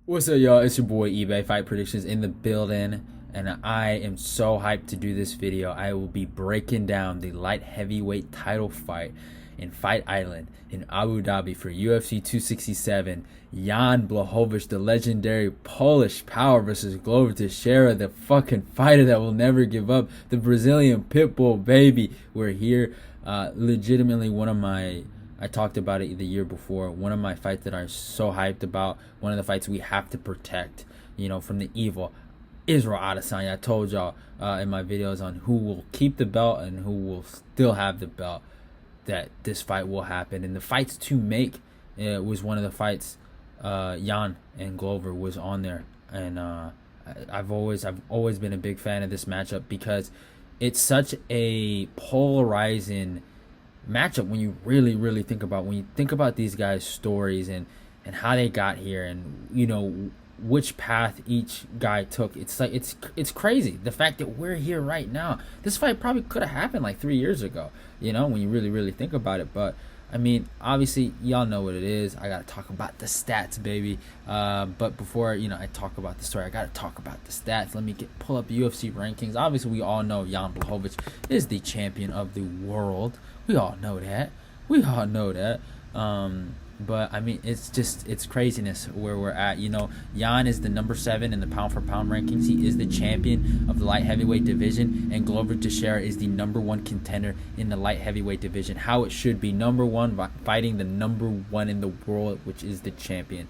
What's up, y'all? It's your boy eBay Fight Predictions in the building, and I am so hyped to do this video. I will be breaking down the light heavyweight title fight in Fight Island in Abu Dhabi for UFC 267. Jan Błachowicz, the legendary Polish power, versus Glover Teixeira, the fucking fighter that will never give up, the Brazilian Pitbull baby. We're here. Legitimately one of my, I talked about it the year before, one of my fights that I'm so hyped about, one of the fights we have to protect, from the evil Israel Adesanya. I told y'all in my videos on who will keep the belt and who will still have the belt that this fight will happen. And the fights to make was one of the fights. Jan and Glover was on there, and I've always been a big fan of this matchup because it's such a polarizing matchup when you really think about these guys' stories and how they got here, and which path each guy took. It's like it's crazy the fact that we're here right now. This fight probably could have happened like 3 years ago, when you really think about it. But I mean, obviously y'all know what it is. I gotta talk about the stats, baby. But before I talk about the story, I gotta talk about the stats. Let me pull up UFC rankings. Obviously we all know Jan Błachowicz is the champion of the world. We all know that. But I mean, it's craziness where we're at. Jan is the number 7 in the pound for pound rankings. He is the champion of the light heavyweight division, and Glover Teixeira is the number 1 contender in the light heavyweight division. How it should be, number 1 fighting the number 1 in the world, which is the champion.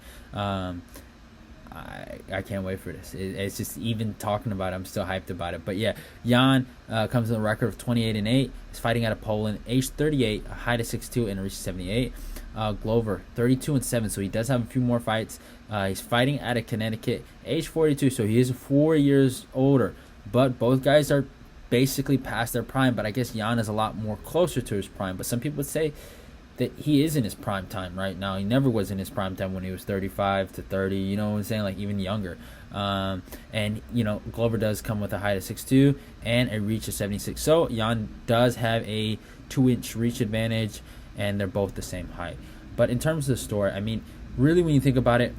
I can't wait for this. It's just, even talking about it, I'm still hyped about it. But yeah, Jan comes with a record of 28-8. He's fighting out of Poland, age 38, a height of 6'2", and a reach of 78. Glover 32-7, so he does have a few more fights. He's fighting out of Connecticut, age 42, so he is 4 years older. But both guys are basically past their prime. But I guess Jan is a lot more closer to his prime. But some people would say that he is in his prime time right now. He never was in his prime time when he was 35 to 30, you know what I'm saying, like even younger. And Glover does come with a height of 6'2" and a reach of 76. So Jan does have a 2-inch reach advantage, and they're both the same height. But in terms of the story, I mean, really, when you think about it,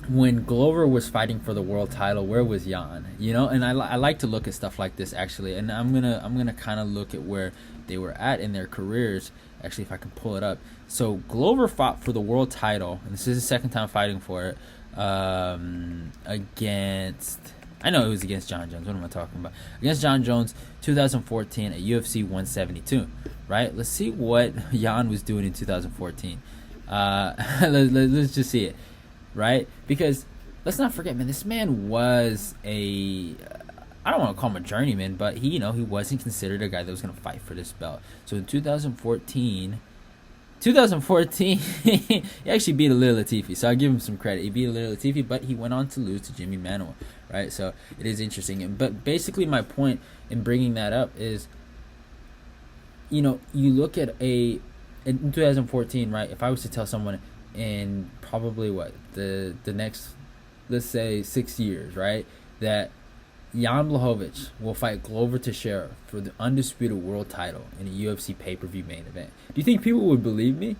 when Glover was fighting for the world title, where was Jan? And I like to look at stuff like this, actually, and I'm gonna kind of look at where they were at in their careers. Actually, if I can pull it up. So Glover fought for the world title, and this is his second time fighting for it, against, I know it was against John Jones. What am I talking about? Against John Jones, 2014 at UFC 172. Right? Let's see what Jan was doing in 2014. Let's just see it. Right? Because let's not forget, man, this man was I don't want to call him a journeyman, but he wasn't considered a guy that was going to fight for this belt. So in 2014, he actually beat Ilir Latifi, so I'll give him some credit. He beat Ilir Latifi, but he went on to lose to Jimmy Manuwa, right? So it is interesting. But basically my point in bringing that up is, you look at in 2014, right? If I was to tell someone in probably the next, let's say 6 years, right, that Jan Błachowicz will fight Glover Teixeira for the undisputed world title in a UFC pay-per-view main event, do you think people would believe me?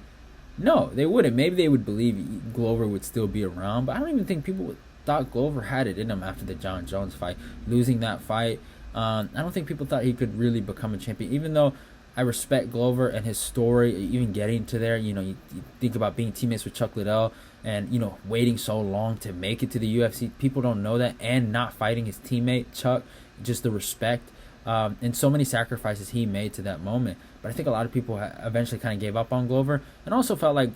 No, they wouldn't. Maybe they would believe Glover would still be around, but I don't even think people thought Glover had it in him after the John Jones fight, losing that fight. I don't think people thought he could really become a champion, even though I respect Glover and his story, even getting to there. You think about being teammates with Chuck Liddell and, waiting so long to make it to the UFC. People don't know that, and not fighting his teammate, Chuck, just the respect and so many sacrifices he made to that moment. But I think a lot of people eventually kind of gave up on Glover and also felt like,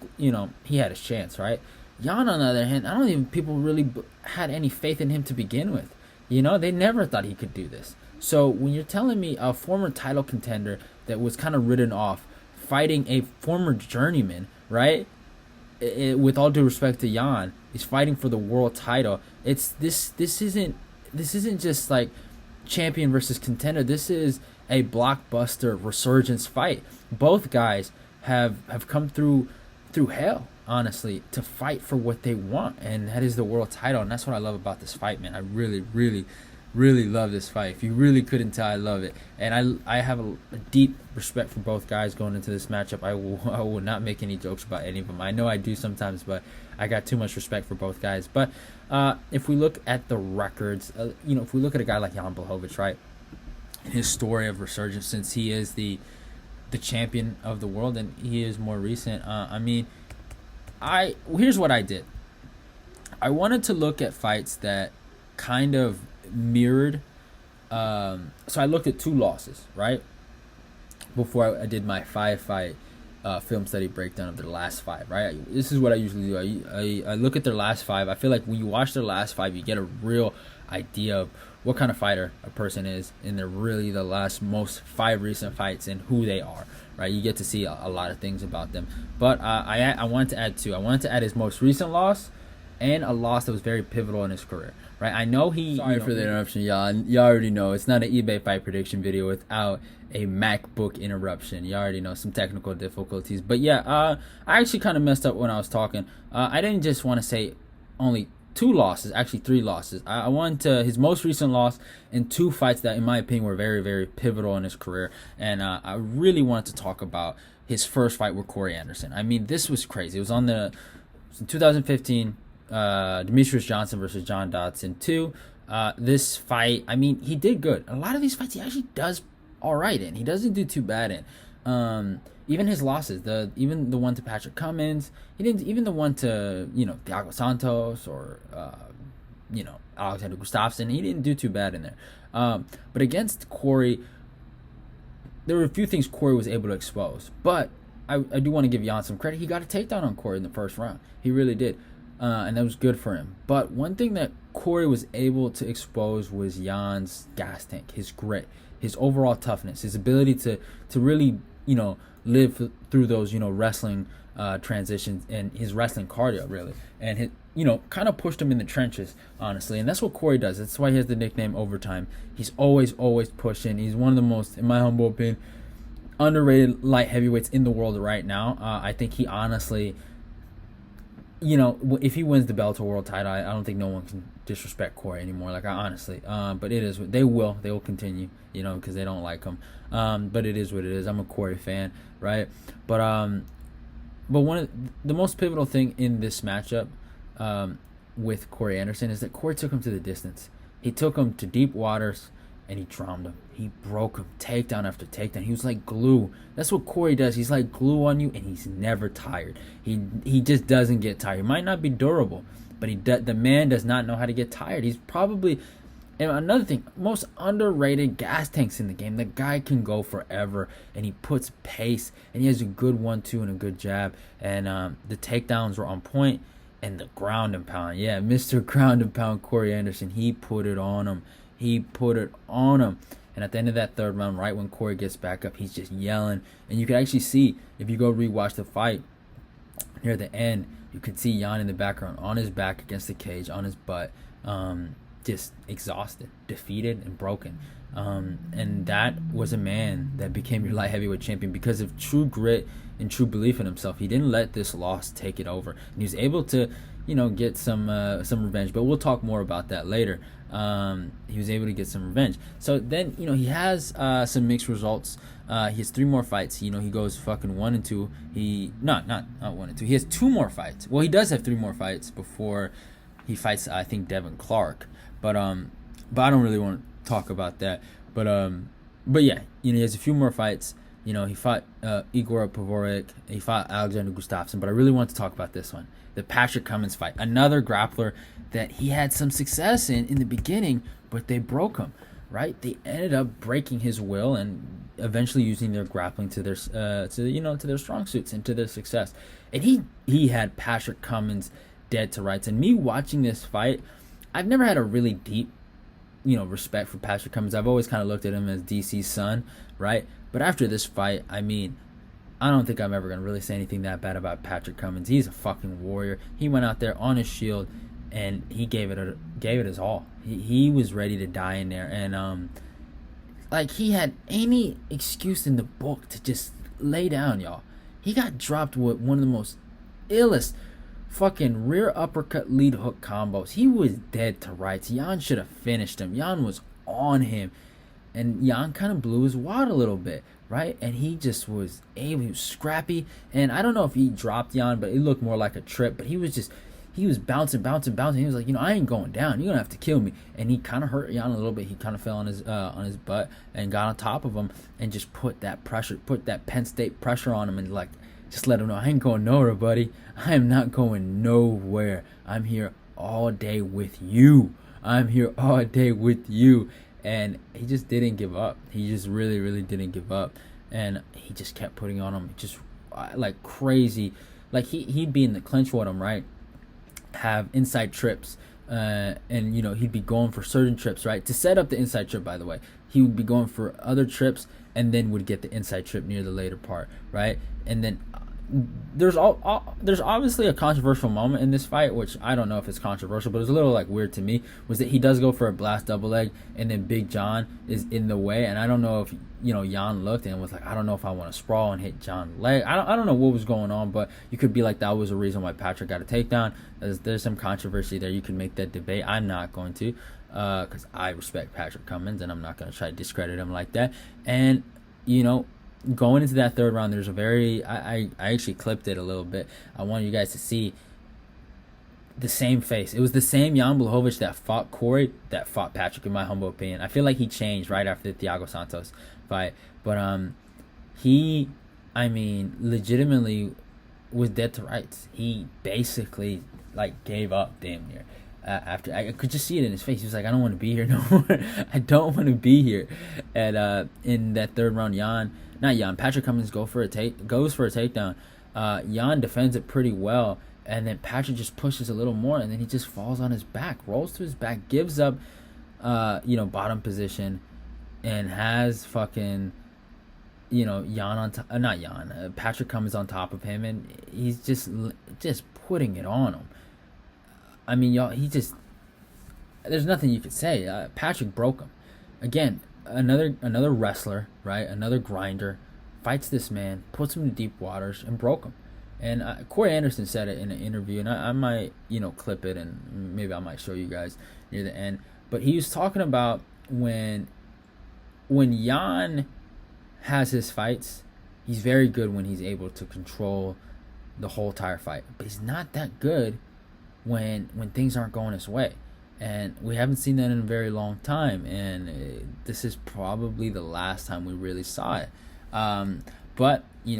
he had his chance, right? Jan, on the other hand, I don't even people really had any faith in him to begin with. They never thought he could do this. So when you're telling me a former title contender that was kind of written off fighting a former journeyman, right? With all due respect to Jan, he's fighting for the world title. It's this isn't just like champion versus contender. This is a blockbuster resurgence fight. Both guys have come through hell, honestly, to fight for what they want, and that is the world title. And that's what I love about this fight, man. I really really love this fight. If you really couldn't tell, I love it, and I have a deep respect for both guys going into this matchup. I will not make any jokes about any of them. I know I do sometimes, but I got too much respect for both guys. But if we look at the records, if we look at a guy like Jan Błachowicz, right, his story of resurgence since he is the champion of the world, and he is more recent. Here's what I did. I wanted to look at fights that kind of mirrored. So I looked at 2 losses, right? Before I did my 5-fight film study breakdown of their last 5, right? This is what I usually do. I look at their last 5. I feel like when you watch their last 5, you get a real idea of what kind of fighter a person is in the most 5 recent fights and who they are, right? You get to see a lot of things about them. But I wanted to add 2. I wanted to add his most recent loss and a loss that was very pivotal in his career, right? I know he... Sorry for the interruption, y'all. Y'all already know it's not an eBay fight prediction video without a MacBook interruption. You already know some technical difficulties. But yeah, I actually kind of messed up when I was talking. I didn't just want to say only 2 losses, actually 3 losses. I wanted to his most recent loss and 2 fights that, in my opinion, were very, very pivotal in his career. And I really wanted to talk about his first fight with Corey Anderson. I mean, this was crazy. It was in 2015. Demetrius Johnson versus John Dodson 2. This fight, I mean, he did good. A lot of these fights he actually does all right in. He doesn't do too bad in. Even his losses, even the one to Patrick Cummins, he didn't. Even the one to Thiago Santos or Alexander Gustafsson, he didn't do too bad in there. But against Corey, there were a few things Corey was able to expose. But I do want to give Jan some credit. He got a takedown on Corey in the first round. He really did. And that was good for him. But one thing that Corey was able to expose was Jan's gas tank, his grit, his overall toughness, his ability to really, live through those, wrestling transitions and his wrestling cardio, really. And, kind of pushed him in the trenches, honestly. And that's what Corey does. That's why he has the nickname Overtime. He's always pushing. He's one of the most, in my humble opinion, underrated light heavyweights in the world right now. I think he honestly... if he wins the Bellator world title, I don't think no one can disrespect Corey anymore. Like, honestly, but it is. They will continue, because they don't like him. But it is what it is. I'm a Corey fan, right? But one of the most pivotal thing in this matchup, with Corey Anderson is that Corey took him to the distance. He took him to deep waters, and he drowned him. He broke him, takedown after takedown. He was like glue. That's what Corey does. He's like glue on you, and he's never tired. He just doesn't get tired. He might not be durable, but the man does not know how to get tired. He's probably, and another thing, most underrated gas tanks in the game. The guy can go forever, and he puts pace, and he has a good 1-2 and a good jab, and the takedowns were on point, and the ground and pound. Yeah, Mr. Ground and Pound Corey Anderson, he put it on him. And at the end of that 3rd round, right when Corey gets back up, he's just yelling. And you can actually see, if you go rewatch the fight, near the end, you could see Jan in the background, on his back against the cage, on his butt, just exhausted, defeated, and broken. And that was a man that became your light heavyweight champion because of true grit and true belief in himself. He didn't let this loss take it over. And he was able to, get some revenge. But we'll talk more about that later. He was able to get some revenge. So then, he has some mixed results. He has 3 more fights. He goes fucking 1-2. Not 1-2. He has 2 more fights. Well, he does have 3 more fights before he fights, I think, Devin Clark. But I don't really want to talk about that. But yeah, he has a few more fights. He fought Igor Pavoric. He fought Alexander Gustafsson. But I really want to talk about this one, the Patrick Cummins fight. Another grappler that he had some success in the beginning, but they broke him, right? They ended up breaking his will and eventually using their grappling to their to their strong suits and to their success. And he had Patrick Cummins dead to rights. And me watching this fight, I've never had a really deep respect for Patrick Cummins. I've always kind of looked at him as DC's son, right? But after this fight, I mean, I don't think I'm ever going to really say anything that bad about Patrick Cummins. He's a fucking warrior. He went out there on his shield, and he gave it his all. He was ready to die in there. And, he had any excuse in the book to just lay down, y'all. He got dropped with one of the most illest fucking rear uppercut lead hook combos. He was dead to rights. Jan should have finished him. Jan was on him. And Jan kind of blew his wad a little bit, right? And he just was he was scrappy. And I don't know if he dropped Jan, but it looked more like a trip. But he was bouncing. He was like, I ain't going down. You're gonna have to kill me. And he kind of hurt Jan a little bit. He kind of fell on his butt and got on top of him and just put that Penn State pressure on him and like just let him know, I ain't going nowhere, buddy. I am not going nowhere. I'm here all day with you. And he just didn't give up. He just really, really didn't give up. And he just kept putting on him just like crazy. Like he'd be in the clinch with him, right? Have inside trips. And, he'd be going for certain trips, right? To set up the inside trip, by the way. He would be going for other trips and then would get the inside trip near the later part, right? And then there's obviously a controversial moment in this fight, which I don't know if it's controversial, but it's a little like weird to me, was that he does go for a blast double leg and then Big John is in the way, and I don't know if Jan looked and was like, I don't know if I want to sprawl and hit John's leg. I don't know what was going on, but you could be like, that was a reason why Patrick got a takedown. There's some controversy there. You can make that debate. I'm not going to, because I respect Patrick Cummins and I'm not going to try to discredit him like that. And going into that third round, there's a very I actually clipped it a little bit. I want you guys to see the same face. It was the same Jan Błachowicz that fought Corey that fought Patrick, in my humble opinion. I feel like he changed right after the Thiago Santos fight, but he legitimately was dead to rights. He basically like gave up damn near. After I could just see it in his face, he was like, I don't want to be here no more. I don't want to be here. And in that third round, Patrick Cummins goes for a takedown. Jan defends it pretty well, and then Patrick just pushes a little more, and then he just falls on his back, rolls to his back, gives up, bottom position, and has fucking, Patrick Cummins on top of him, and he's just putting it on him. I mean, y'all, there's nothing you could say. Patrick broke him. Again, another wrestler, right? Another grinder, fights this man, puts him to deep waters, and broke him. And Corey Anderson said it in an interview, and I might, clip it, and maybe I might show you guys near the end. But he was talking about when Jan has his fights, he's very good when he's able to control the whole entire fight. But he's not that good when things aren't going his way. And we haven't seen that in a very long time, and this is probably the last time we really saw it. But he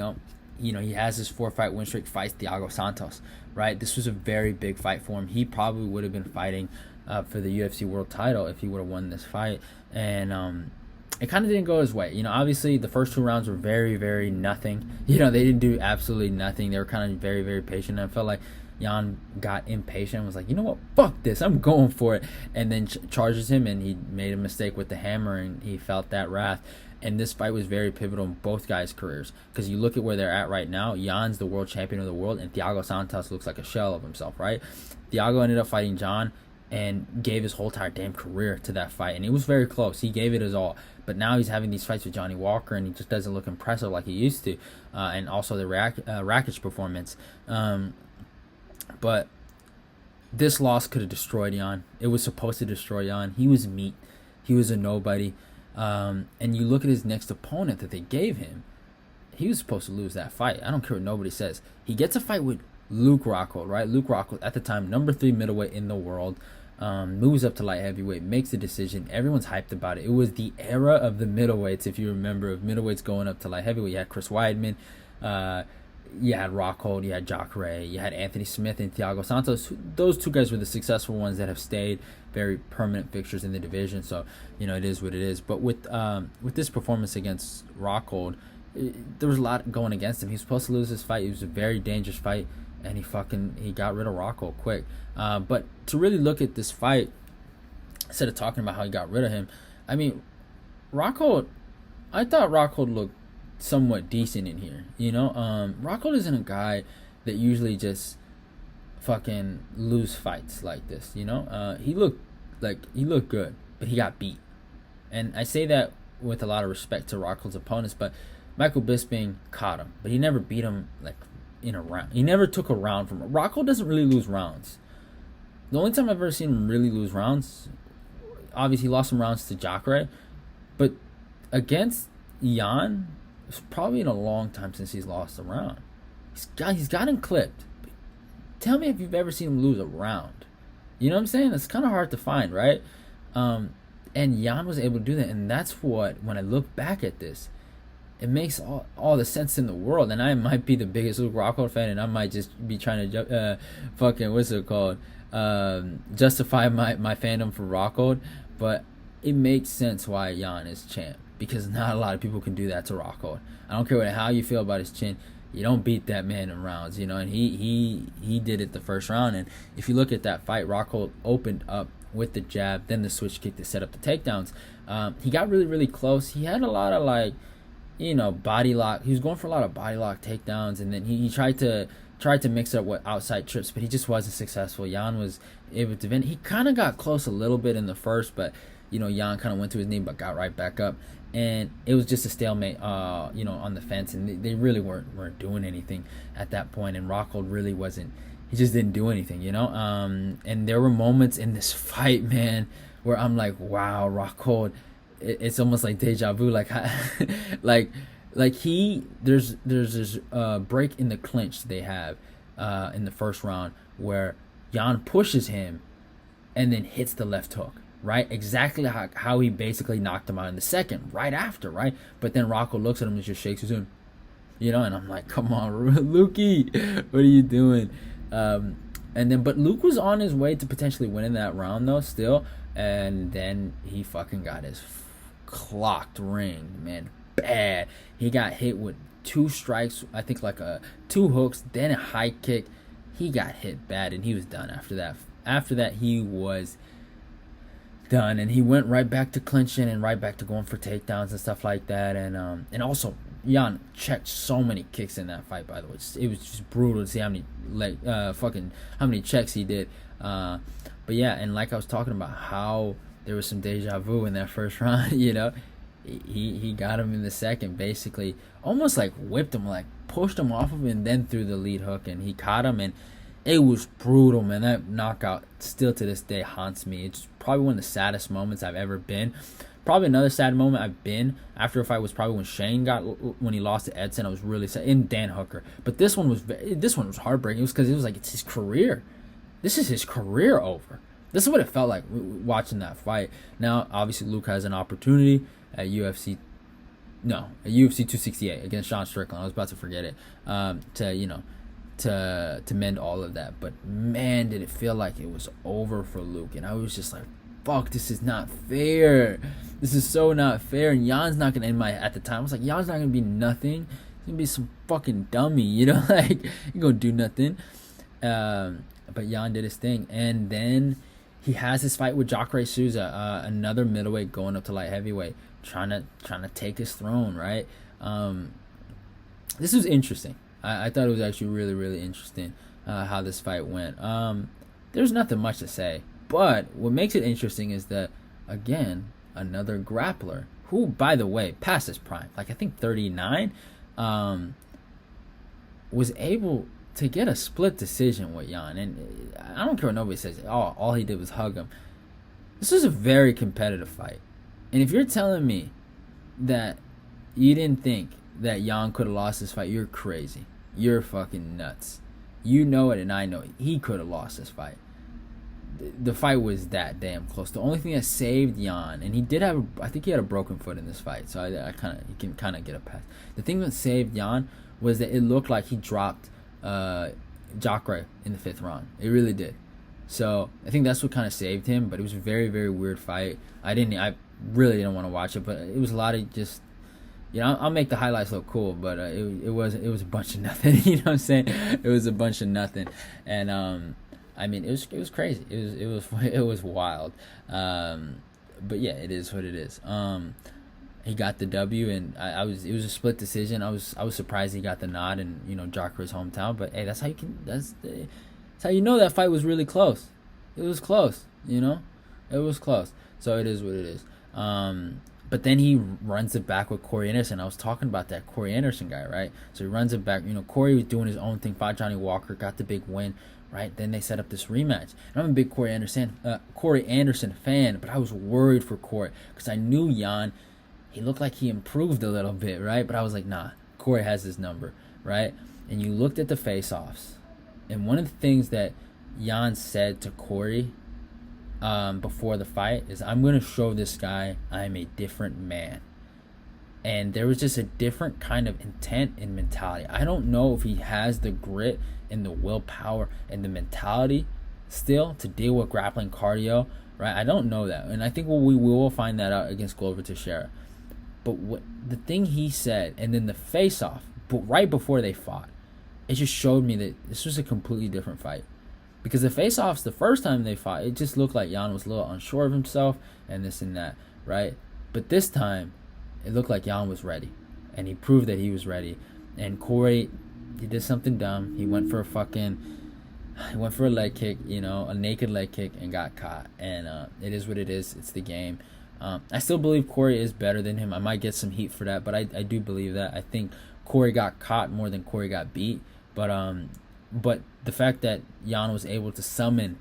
has his 4-fight win streak, fights Thiago Santos, right? This was a very big fight for him. He probably would have been fighting for the UFC world title if he would have won this fight, and it kind of didn't go his way. Obviously the first 2 rounds were very, very nothing. They didn't do absolutely nothing. They were kind of very, very patient. I felt like Jan got impatient and was like, you know what, fuck this, I'm going for it, and then charges him, and he made a mistake with the hammer, and he felt that wrath. And this fight was very pivotal in both guys' careers, because you look at where they're at right now. Jan's the world champion of the world, and Thiago Santos looks like a shell of himself, right? Thiago ended up fighting Jan and gave his whole entire damn career to that fight, and it was very close. He gave it his all, but now he's having these fights with Johnny Walker, and he just doesn't look impressive like he used to, and also the Rakic performance. But this loss could have destroyed Jan. It was supposed to destroy Jan. He was meat. He was a nobody. And you look at his next opponent that they gave him. He was supposed to lose that fight. I don't care what nobody says. He gets a fight with Luke Rockhold, right? Luke Rockhold, at the time, number 3 middleweight in the world. Moves up to light heavyweight, makes the decision. Everyone's hyped about it. It was the era of the middleweights, if you remember, of middleweights going up to light heavyweight. You had Chris Weidman. You had Rockhold, you had Jacare, you had Anthony Smith and Thiago Santos. Those 2 guys were the successful ones that have stayed very permanent fixtures in the division. So, it is what it is. But with this performance against Rockhold, there was a lot going against him. He was supposed to lose this fight. It was a very dangerous fight, and he got rid of Rockhold quick. But to really look at this fight, instead of talking about how he got rid of him, I mean, Rockhold, I thought Rockhold looked somewhat decent in here. Rockhold isn't a guy that usually just fucking lose fights like this. He looked good, but he got beat. And I say that with a lot of respect to Rockhold's opponents, but Michael Bisping caught him, but he never beat him like in a round. He never took a round from him. Rockhold doesn't really lose rounds. The only time I've ever seen him really lose rounds obviously he lost some rounds to Jacare, but against Jan, it's probably in a long time since he's lost a round. He's gotten clipped. Tell me if you've ever seen him lose a round. You know what I'm saying? It's kind of hard to find, right? And Jan was able to do that, and that's what, when I look back at this, it makes all the sense in the world. And I might be the biggest Luke Rockhold fan, and I might just be trying to justify my fandom for Rockhold, but it makes sense why Jan is champ, because not a lot of people can do that to Rockhold. I don't care how you feel about his chin. You don't beat that man in rounds, you know, and he did it the first round. And if you look at that fight, Rockhold opened up with the jab, then the switch kick to set up the takedowns. He got really, really close. He had a lot of, like, you know, body lock. He was going for a lot of body lock takedowns, and then he tried to mix it up with outside trips, but he just wasn't successful. Jan was able to win. He kind of got close a little bit in the first, but, you know, Jan kind of went to his knee but got right back up. And it was just a stalemate, you know, on the fence, and they really weren't doing anything at that point. And Rockhold really wasn't. He just didn't do anything, you know. And there were moments in this fight, man, where I'm like, wow, Rockhold. It's almost like deja vu, like, like there's this break in the clinch they have in the first round where Jan pushes him and then hits the left hook. Right, exactly how he basically knocked him out in the second, right after, right? But then Rockhold looks at him and just shakes his head, you know, and I'm like, come on, Lukey, what are you doing? And then, but Luke was on his way to potentially winning that round, though, still, and then he fucking got his clocked ring, man, bad. He got hit with 2 strikes, I think, like 2 hooks, then a high kick. He got hit bad, and he was done after that. After that, he was done, and he went right back to clinching and right back to going for takedowns and stuff like that. And also Jan checked so many kicks in that fight, by the way. It was just brutal to see how many checks he did. But yeah, and like I was talking about, how there was some deja vu in that first round, you know. He got him in the second, basically almost like whipped him, like pushed him off of him and then threw the lead hook, and he caught him, and it was brutal, man. That knockout still to this day haunts me. It's probably one of the saddest moments I've ever been. Probably another sad moment I've been after a fight was probably when he lost to Edson. I was really sad, in Dan Hooker. But this one was heartbreaking. It was because it was like, it's his career. This is his career over. This is what it felt like watching that fight. Now, obviously, Luke has an opportunity at UFC 268 against Sean Strickland. I was about to forget it. To mend all of that. But man, did it feel like it was over for Luke. And I was just like, fuck, this is not fair. This is so not fair. And Jan's not gonna end at the time, I was like, Jan's not gonna be nothing. He's gonna be some fucking dummy, you know, like, he gonna do nothing. But Jan did his thing. And then he has his fight with Jacare Souza, another middleweight going up to light heavyweight, trying to take his throne, right? This was interesting. I thought it was actually really, really interesting how this fight went. There's nothing much to say, but what makes it interesting is that, again, another grappler who, by the way, past his prime, like I think 39, was able to get a split decision with Jan. And I don't care what nobody says. All he did was hug him. This was a very competitive fight. And if you're telling me that you didn't think that Jan could have lost this fight, you're crazy. You're fucking nuts. You know it, and I know it. He could have lost this fight. The fight was that damn close. The only thing that saved Jan, and he did have, I think he had a broken foot in this fight, so you can kind of get a pass. The thing that saved Jan was that it looked like he dropped Jacare in the 5th round. It really did. So I think that's what kind of saved him. But it was a very, very weird fight. I really didn't want to watch it, but it was a lot of just, you know, I'll make the highlights look cool, but it was a bunch of nothing. You know what I'm saying? It was a bunch of nothing, and I mean, it was crazy. It was wild. But yeah, it is what it is. He got the W, and it was a split decision. I was surprised he got the nod in, you know, Jacare's hometown. But hey, that's how you know that fight was really close. It was close, you know, it was close. So it is what it is. But then he runs it back with Corey Anderson. I was talking about that Corey Anderson guy, right? So he runs it back. You know, Corey was doing his own thing. Fought Johnny Walker, got the big win. right? Then they set up this rematch. And I'm a big Corey Anderson fan, but I was worried for Corey because I knew Jan, he looked like he improved a little bit, right? But I was like, nah, Corey has his number, right? And you looked at the face-offs, and one of the things that Jan said to Corey before the fight is, I'm going to show this guy I'm a different man. And there was just a different kind of intent and mentality. I don't know if he has the grit and the willpower and the mentality still to deal with grappling cardio, right? I don't know that. And I think we will find that out against Glover Teixeira. But what the thing he said, and then the face-off, but right before they fought, it just showed me that this was a completely different fight. Because the face-offs, the first time they fought, it just looked like Jan was a little unsure of himself and this and that, right? But this time, it looked like Jan was ready. And he proved that he was ready. And Corey, he did something dumb. He went for a leg kick, a naked leg kick, and got caught. And it is what it is. It's the game. I still believe Corey is better than him. I might get some heat for that, but I do believe that. I think Corey got caught more than Corey got beat. But the fact that Jan was able to summon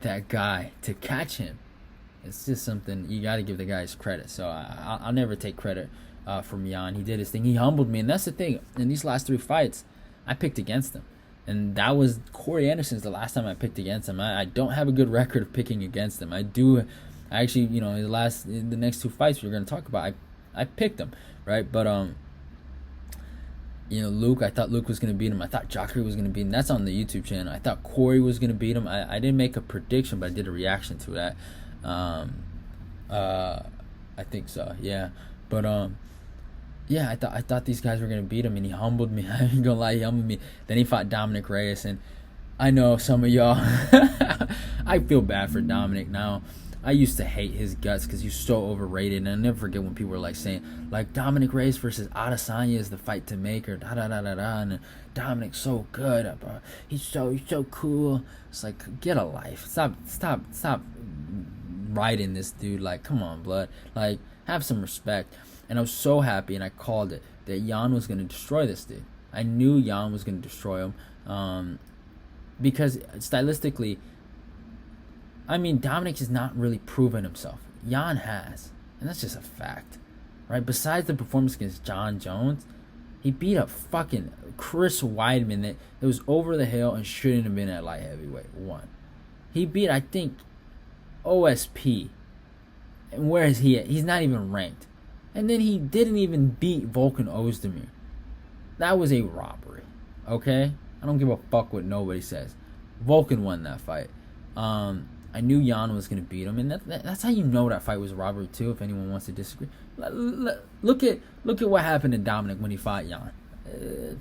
that guy to catch him, it's just something you got to give the guys credit. So I'll never take credit from Jan. He did his thing. He humbled me, and that's the thing. In these last 3 fights, I picked against him, and that was Corey Anderson's the last time I picked against him. I don't have a good record of picking against him. I actually, in the next 2 fights we're going to talk about, I picked him, right? But Luke, I thought Luke was going to beat him. I thought Jacare was going to beat him. That's on the YouTube channel. I thought Corey was going to beat him. I didn't make a prediction, but I did a reaction to that. I think so, yeah. But I thought these guys were gonna beat him, and he humbled me. I ain't gonna lie, he humbled me. Then he fought Dominic Reyes, and I know some of y'all, I feel bad for Dominic now. I used to hate his guts because he's so overrated, and I never forget when people were like saying, like, Dominic Reyes versus Adesanya is the fight to make, or and Dominic's so good, bro. He's so cool. It's like, get a life. Stop riding this dude. Like, come on, blood. Like, have some respect. And I was so happy, and I called it, that Jan was going to destroy this dude. I knew Jan was going to destroy him, because stylistically, I mean, Dominic has not really proven himself. Jan has, and that's just a fact, right? Besides the performance against John Jones, he beat up fucking Chris Weidman that was over the hill and shouldn't have been at light heavyweight. 1. He beat, I think, OSP. And where is he at? He's not even ranked. And then he didn't even beat Volkan Ozdemir. That was a robbery. Okay? I don't give a fuck what nobody says. Volkan won that fight. I knew Jan was going to beat him, and that's how you know that fight was a robbery too, if anyone wants to disagree. Look at what happened to Dominic when he fought Jan.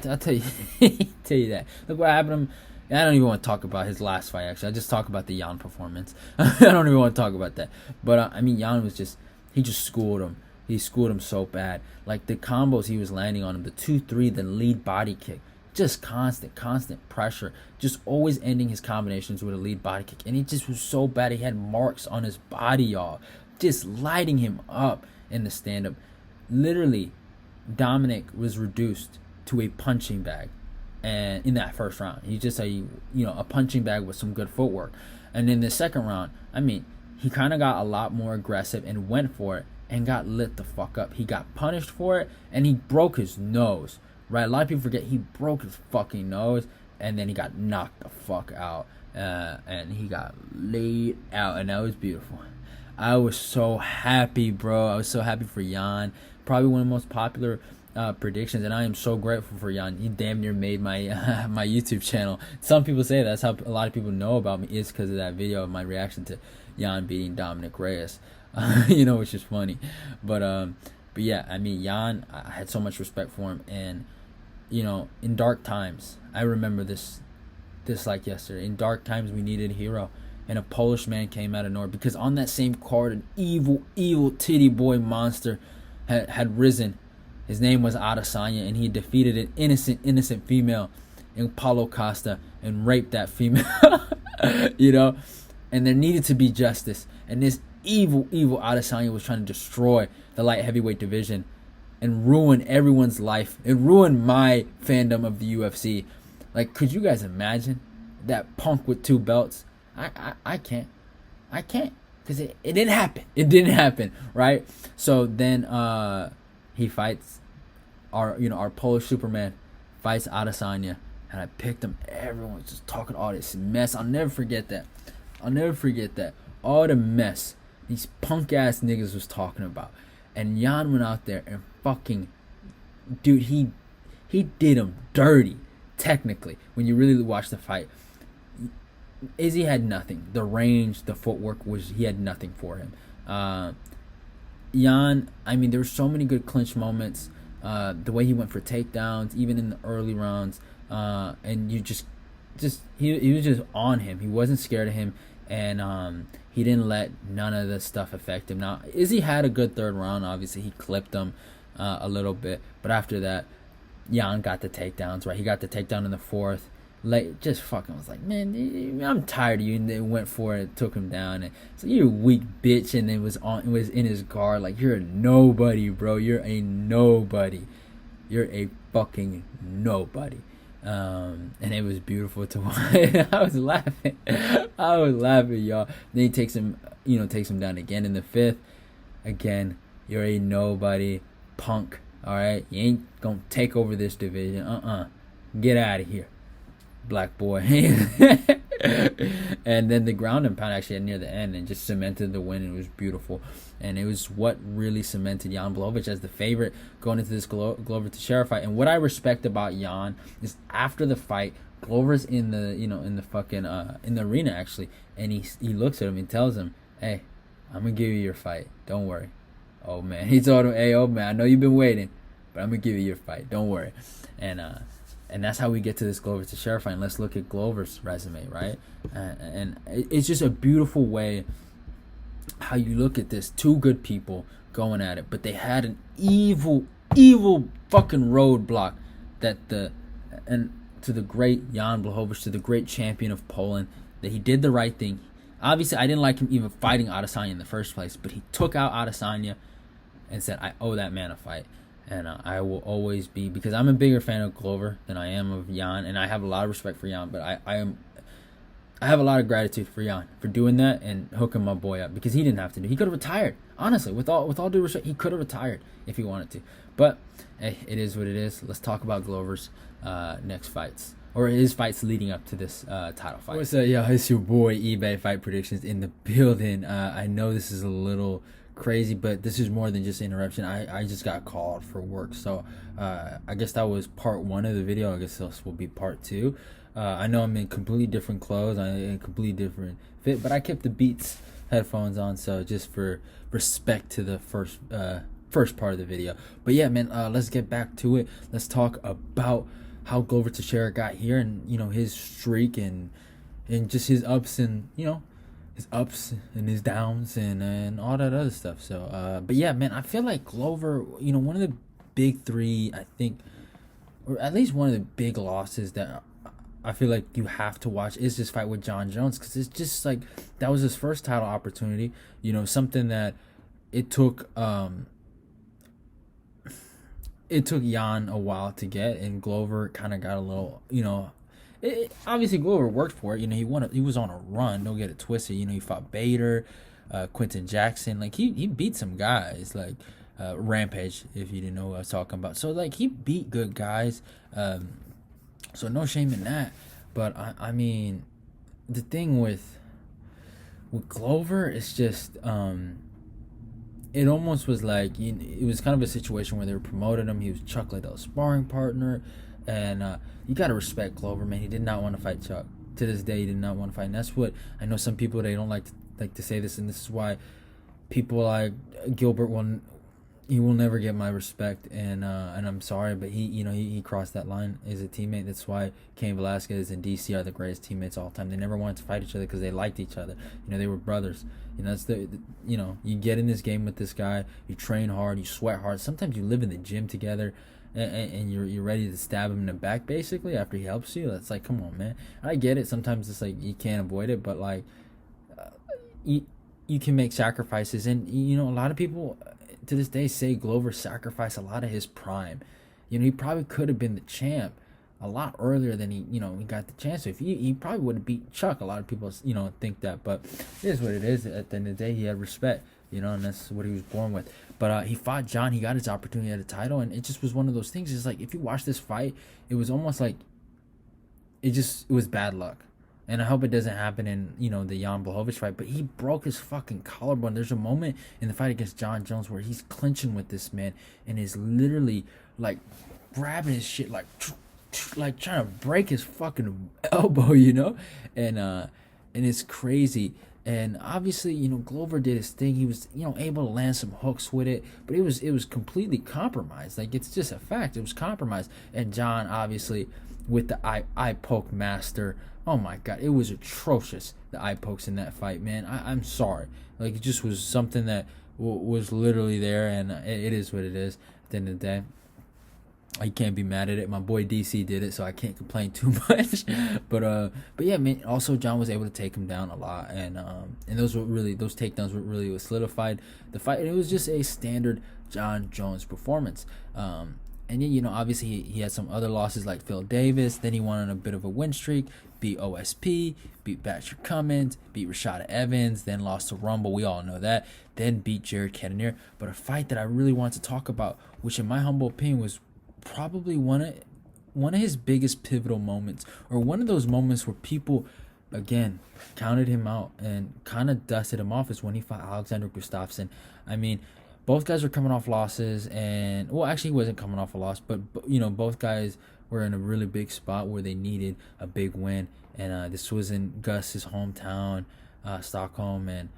I'll tell you that. Look what happened to him. I don't even want to talk about his last fight, actually. I just talk about the Jan performance. I don't even want to talk about that. But, Jan was he just schooled him. He schooled him so bad. Like, the combos he was landing on him, the 2-3, the lead body kick. Just constant pressure. Just always ending his combinations with a lead body kick. And it just was so bad. He had marks on his body, y'all. Just lighting him up in the stand-up. Literally, Dominic was reduced to a punching bag. And in that first round, he's just a punching bag with some good footwork. And in the second round, he kind of got a lot more aggressive and went for it and got lit the fuck up. He got punished for it, and he broke his nose, right? A lot of people forget he broke his fucking nose, and then he got knocked the fuck out, and he got laid out, and that was beautiful. I was so happy, bro. I was so happy for Jan. Probably one of the most popular predictions, and I am so grateful for Jan. He damn near made my my YouTube channel. Some people say that's how a lot of people know about me, is because of that video of my reaction to Jan beating Dominic Reyes, which is funny. But yeah, Jan, I had so much respect for him, and in dark times, I remember this like yesterday. In dark times, we needed a hero, and a Polish man came out of nowhere, because on that same card, an evil titty boy monster had risen. His name was Adesanya, and he defeated an innocent female in Paulo Costa and raped that female. And there needed to be justice. And this evil Adesanya was trying to destroy the light heavyweight division and ruin everyone's life and ruin my fandom of the UFC. Like, could you guys imagine that punk with 2 belts. I can't. Because it didn't happen. It didn't happen, right? So then he fights our Polish Superman, fights Adesanya, and I picked him. Everyone's just talking all this mess. I'll never forget that. All the mess these punk ass niggas was talking about. And Jan went out there and fucking, dude, he did him dirty, technically, when you really watch the fight. Izzy had nothing. The range, the footwork, he had nothing for him. Jan, I mean, there were so many good clinch moments. The way he went for takedowns, even in the early rounds, and you just he was just on him. He wasn't scared of him, and he didn't let none of this stuff affect him. Now, Izzy had a good third round. Obviously, he clipped him a little bit, but after that, Jan got the takedowns. Right, he got the takedown in the fourth. Like, just fucking was like, man, I'm tired of you. And then went for it, took him down. And so you're a weak bitch, and it was in his guard. Like, you're a nobody, bro. You're a nobody. You're a fucking nobody. And it was beautiful to watch. I was laughing, y'all. Then he takes him down again in the fifth. Again, you're a nobody, punk. All right, you ain't gonna take over this division. Get out of here, black boy. And then the ground and pound actually near the end and just cemented the win. It was beautiful, and it was what really cemented Jan Błachowicz as the favorite going into this Glover Teixeira fight. And what I respect about Jan is after the fight, Glover's in the in the arena actually, and he looks at him and tells him, "Hey, I'm gonna give you your fight. Don't worry." Oh man, he told him, "Hey, oh man, I know you've been waiting, but I'm gonna give you your fight. Don't worry." And that's how we get to this Glover Teixeira fight. And let's look at Glover's resume, right? And it's just a beautiful way how you look at this. 2 good people going at it, but they had an evil fucking roadblock to the great Jan Błachowicz, to the great champion of Poland, that he did the right thing. Obviously, I didn't like him even fighting Adesanya in the first place, but he took out Adesanya and said, I owe that man a fight. And I will always be, because I'm a bigger fan of Glover than I am of Jan, and I have a lot of respect for Jan, but I have a lot of gratitude for Jan for doing that and hooking my boy up, because he didn't have to do. He could have retired. Honestly, with all due respect, he could have retired if he wanted to. But hey, it is what it is. Let's talk about Glover's next fights, or his fights leading up to this title fight. What's up, y'all? It's your boy eBay Fight Predictions in the building. I know this is a little crazy, but this is more than just interruption. I just got called for work, so I guess that was part 1 of the video. I guess this will be part 2. I know I'm in completely different clothes, I'm in a completely different fit, but I kept the Beats headphones on, so just for respect to the first part of the video. But yeah, man, let's get back to it. Let's talk about how Glover Teixeira got here, and his streak, and just his ups and his ups and his downs and all that other stuff. So but yeah, man, I feel like Glover, one of the big 3, I think, or at least one of the big losses that I feel like you have to watch is this fight with Jon Jones, because it's just like that was his first title opportunity, something that it took Jan a while to get, and Glover kind of got a little, obviously Glover worked for it. He won. He was on a run. Don't get it twisted. He fought Bader, Quentin Jackson. Like he beat some guys like Rampage, if you didn't know what I was talking about. So like he beat good guys. So no shame in that. But I mean, the thing with Glover is just it almost was like it was kind of a situation where they were promoting him. He was Chuck Liddell's sparring partner. And you got to respect Glover, man. He did not want to fight Chuck. To this day, he did not want to fight. And that's what I know some people, they don't like to say this. And this is why people like Gilbert will never get my respect. And I'm sorry, but he crossed that line as a teammate. That's why Cain Velasquez and DC are the greatest teammates all time. They never wanted to fight each other because they liked each other. They were brothers. That's you get in this game with this guy. You train hard. You sweat hard. Sometimes you live in the gym together. And you're ready to stab him in the back basically after he helps you. That's like, come on, man. I get it. Sometimes it's like you can't avoid it, but like you can make sacrifices. And a lot of people to this day say Glover sacrificed a lot of his prime. He probably could have been the champ, a lot earlier than he got the chance to. If he probably would have beat Chuck. A lot of people think that, but it is what it is. At the end of the day, he had respect, and that's what he was born with. But he fought John. He got his opportunity at a title, and it just was one of those things. It's like if you watch this fight, it was almost like it was bad luck. And I hope it doesn't happen in, the Jan Błachowicz fight. But he broke his fucking collarbone. There's a moment in the fight against John Jones where he's clinching with this man and is literally, like, grabbing his shit, like trying to break his fucking elbow, And it's crazy. And obviously, Glover did his thing. He was, able to land some hooks with it. But it was completely compromised. Like, it's just a fact. It was compromised. And John, obviously, with the eye poke master. Oh my god, it was atrocious. The eye pokes in that fight, man. I'm sorry. Like, it just was something that was literally there, and it is what it is. At the end of the day, I can't be mad at it. My boy DC did it, so I can't complain too much. but yeah, man. Also, John was able to take him down a lot, and those takedowns were really what solidified the fight. And it was just a standard John Jones performance. And then, obviously he had some other losses like Phil Davis. Then he won on a bit of a win streak, beat OSP, beat Patrick Cummins, beat Rashada Evans, then lost to Rumble. We all know that. Then beat Jared Cannonier. But a fight that I really want to talk about, which in my humble opinion was probably one of his biggest pivotal moments, or one of those moments where people, again, counted him out and kind of dusted him off, is when he fought Alexander Gustafsson. I mean, both guys were coming off losses, and actually he wasn't coming off a loss, but both guys were in a really big spot where they needed a big win, and this was in Gus's hometown, Stockholm. And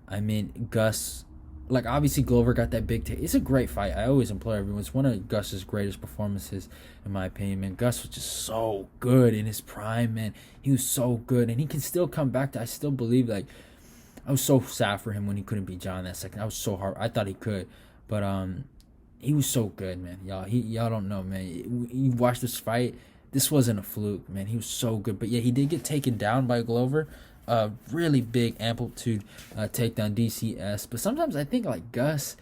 I mean, Gus, like, obviously Glover got that big take. It's a great fight. I always implore everyone. It's one of Gus's greatest performances, in my opinion, man. Gus was just so good in his prime, man. He was so good, and he can still come back I still believe, like, I was so sad for him when he couldn't beat John that second. I was so hard. I thought he could, but he was so good, man. Y'all don't know, man. You watch this fight. This wasn't a fluke, man. He was so good. But yeah, he did get taken down by Glover. Really big amplitude takedown, DCS. But sometimes I think, like, Gus,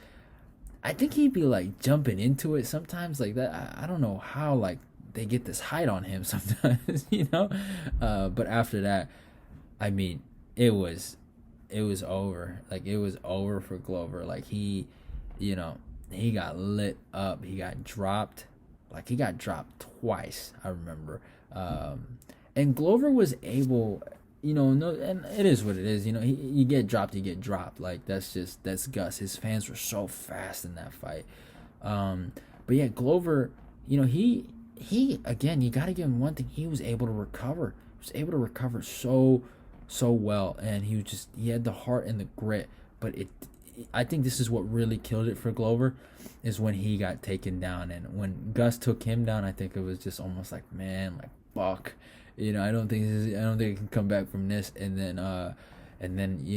I think he'd be like jumping into it sometimes like that. I don't know how, like, they get this height on him sometimes, But after that, I mean, it was over. Like, it was over for Glover. Like, he got lit up. He got dropped. Like, he got dropped twice, I remember. And Glover was able, and it is what it is. You get dropped, you get dropped. Like, that's Gus. His fans were so fast in that fight. But yeah, Glover, he again, you got to give him one thing. He was able to recover. He was able to recover so well, and he had the heart and the grit. But I think this is what really killed it for Glover, is when he got taken down. And when Gus took him down, I think it was just almost like, man, like, fuck, I don't think I can come back from this. And then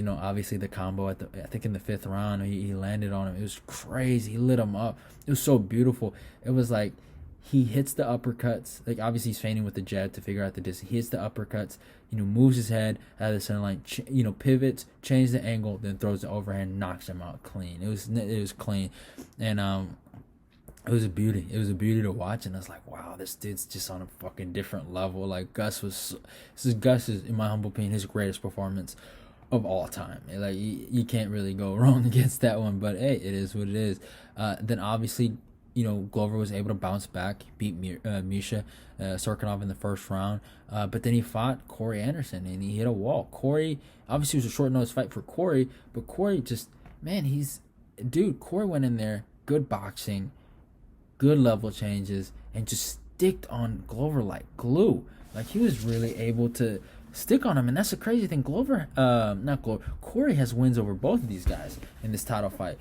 obviously the combo I think in the 5th round, he landed on him. It was crazy. He lit him up. It was so beautiful. It was like, he hits the uppercuts. Like, obviously he's feigning with the jab to figure out the distance. He hits the uppercuts, moves his head out of the center line, pivots, changes the angle, then throws the overhand, knocks him out clean. It was clean, and it was a beauty. It was a beauty to watch, and I was like, wow, this dude's just on a fucking different level. Like, Gus is, in my humble opinion, his greatest performance of all time. Like, you can't really go wrong against that one. But hey, it is what it is. Then obviously, Glover was able to bounce back, beat Misha Sorkinov in the 1st round. But then he fought Corey Anderson, and he hit a wall. Corey, obviously it was a short notice fight for Corey, but Corey just, man, Corey went in there, good boxing, good level changes, and just sticked on Glover like glue. Like, he was really able to stick on him, and that's the crazy thing. Corey has wins over both of these guys in this title fight.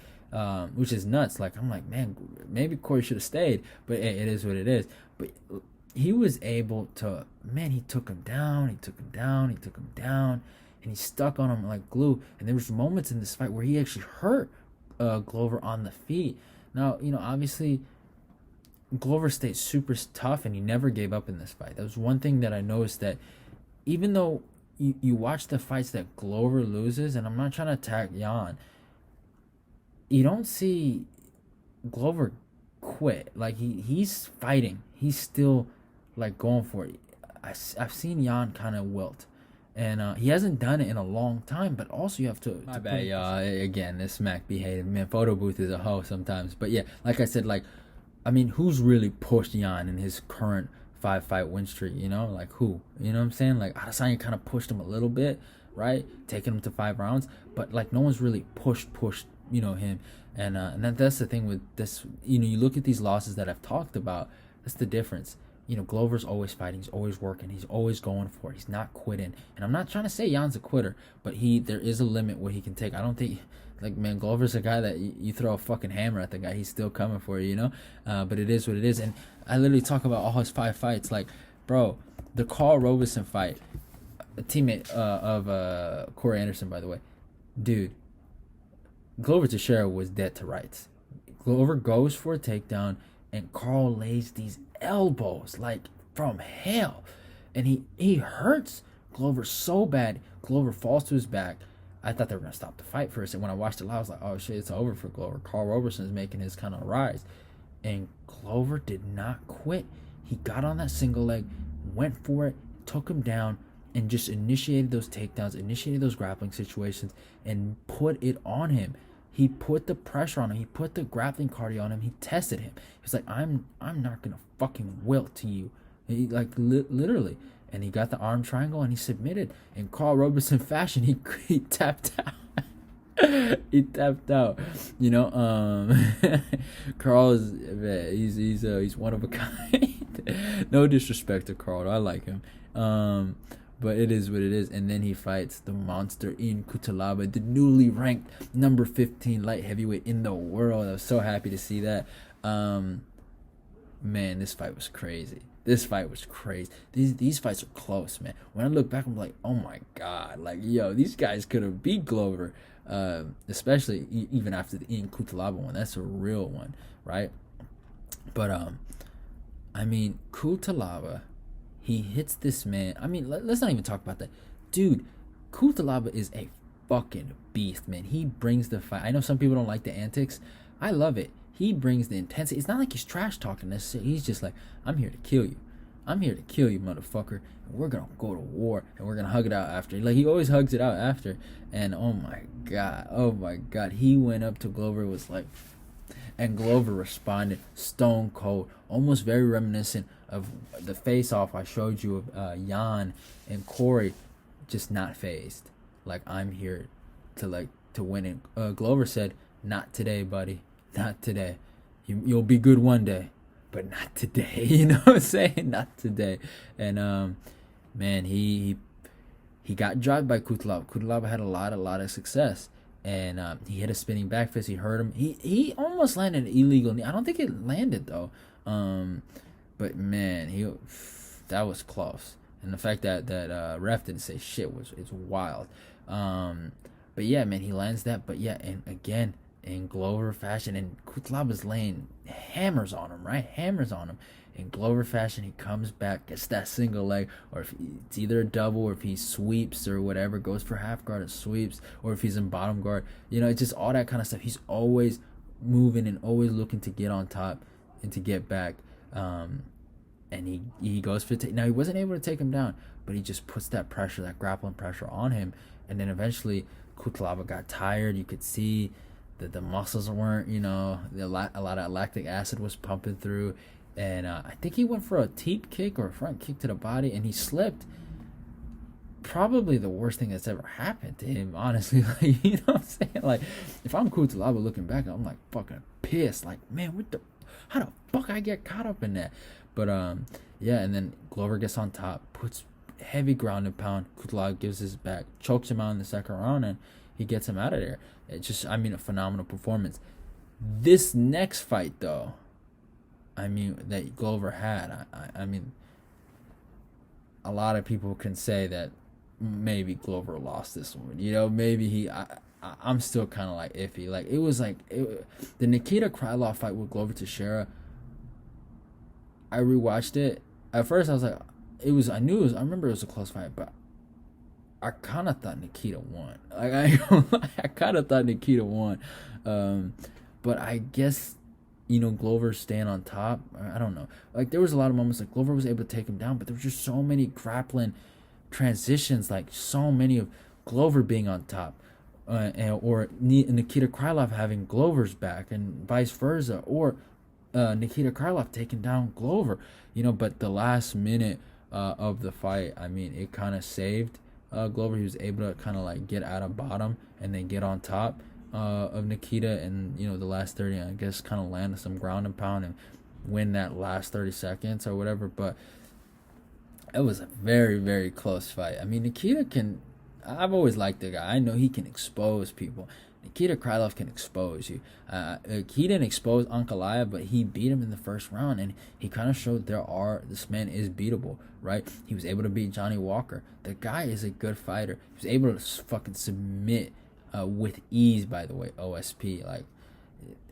Which is nuts. Like, I'm like, man, maybe Corey should have stayed, but it is what it is. But he was able to, man, he took him down, and he stuck on him like glue. And there was moments in this fight where he actually hurt Glover on the feet. Now, obviously Glover stayed super tough, and he never gave up in this fight. That was one thing that I noticed, that even though you watch the fights that Glover loses, and I'm not trying to attack Jan, you don't see Glover quit. Like, he's fighting. He's still, like going for it. I've seen Jan kind of wilt, and he hasn't done it in a long time. But also you have to. My bad, y'all. Again, this smack be hated, man. Photo booth is a hoe sometimes. But yeah, like I said, like, I mean, who's really pushed Jan in his current 5-fight win streak? You know, like who? You know what I'm saying? Like Adesanya kind of pushed him a little bit, right? Taking him to 5 rounds, but like no one's really pushed, you know, him. And that's the thing with this. You know, you look at these losses that I've talked about. That's the difference. You know, Glover's always fighting. He's always working. He's always going for it. He's not quitting. And I'm not trying to say Jan's a quitter, but there is a limit what he can take. I don't think, like, man, Glover's a guy that you throw a fucking hammer at the guy, he's still coming for you, you know? But it is what it is. And I literally talk about all his 5 fights. Like, bro, the Carl Robeson fight, a teammate of Corey Anderson, by the way. Dude, Glover Teixeira was dead to rights. Glover goes for a takedown, and Carl lays these elbows like from hell, and he hurts Glover so bad. Glover falls to his back. I thought they were gonna stop the fight first, and when I watched it live, I was like, oh shit, it's over for Glover. Carl Roberson is making his kind of rise, and Glover did not quit. He got on that single leg, went for it, took him down, and just initiated those takedowns, initiated those grappling situations, and put it on him. He put the pressure on him. He put the grappling cardio on him. He tested him. He's like, I'm not gonna fucking wilt to you, literally. And he got the arm triangle and he submitted. In Carl Roberson fashion, he tapped out. He tapped out. You know, Carl is, man, he's one of a kind. No disrespect to Carl, I like him. But it is what it is. And then he fights the monster in Cutelaba, the newly ranked number 15 light heavyweight in the world. I was so happy to see that. Man, this fight was crazy. These fights are close, man. When I look back, I'm like, oh my God. Like, yo, these guys could have beat Glover. Especially even after the Ian Cutelaba one. That's a real one, right? But, I mean, Cutelaba, he hits this man. I mean, let's not even talk about that. Dude, Cutelaba is a fucking beast, man. He brings the fight. I know some people don't like the antics. I love it. He brings the intensity. It's not like he's trash talking necessarily. He's just like, I'm here to kill you. I'm here to kill you, motherfucker. And we're going to go to war. And we're going to hug it out after. Like, he always hugs it out after. And oh my God. He went up to Glover, was like, and Glover responded stone cold, almost very reminiscent of the face-off I showed you of Jan and Corey, just not phased. Like, I'm here to win it. Glover said, not today, buddy. Not today. You'll be good one day, but not today. You know what I'm saying? Not today. And man, he got dropped by Cutelaba. Cutelaba had a lot of success. And he hit a spinning back fist. He hurt him. He almost landed an illegal knee. I don't think it landed though. But man, that was close. And the fact that ref didn't say shit it's wild. But yeah, man, he lands that. But yeah, and again in Glover fashion, and Cutelaba's laying hammers on him, right? Hammers on him. In Glover fashion, he comes back, gets that single leg, or if it's either a double, or if he sweeps or whatever, goes for half guard or sweeps, or if he's in bottom guard, you know, it's just all that kind of stuff. He's always moving and always looking to get on top and to get back. And he goes for now. He wasn't able to take him down, but he just puts that pressure, that grappling pressure on him, and then eventually Cutelaba got tired. You could see that the muscles weren't, you know, a lot of lactic acid was pumping through. And I think he went for a teep kick or a front kick to the body, and he slipped. Probably the worst thing that's ever happened to him, honestly. Like, you know what I'm saying? Like, if I'm Cutelaba looking back, I'm like fucking pissed. Like, man, how the fuck I get caught up in that? But yeah, and then Glover gets on top, puts heavy ground and pound. Cutelaba gives his back, chokes him out in the second round, and he gets him out of there. It's just, I mean, a phenomenal performance. This next fight, though, I mean, that Glover had, I mean, a lot of people can say that maybe Glover lost this one. You know, maybe I'm still kind of like iffy. Like, it was like, the Nikita Krylov fight with Glover Teixeira, I rewatched it. At first, I was like, I remember it was a close fight, but I kind of thought Nikita won. Like, I kind of thought Nikita won. But I guess Glover staying on top. I don't know. Like, there was a lot of moments like Glover was able to take him down, but there was just so many grappling transitions, like so many of Glover being on top, or Nikita Krylov having Glover's back, and vice versa, or Nikita Krylov taking down Glover. But the last minute of the fight, I mean, it kind of saved Glover. He was able to kind of like get out of bottom and then get on top of Nikita, and the last 30, I guess, kind of land some ground and pound and win that last 30 seconds or whatever. But it was a very, very close fight. I mean, I've always liked the guy. I know he can expose people. Nikita Krylov can expose you. He didn't expose Ankalaev, but he beat him in the first round, and he kind of showed this man is beatable, right? He was able to beat Johnny Walker. The guy is a good fighter. He was able to fucking submit with ease, by the way, OSP. Like,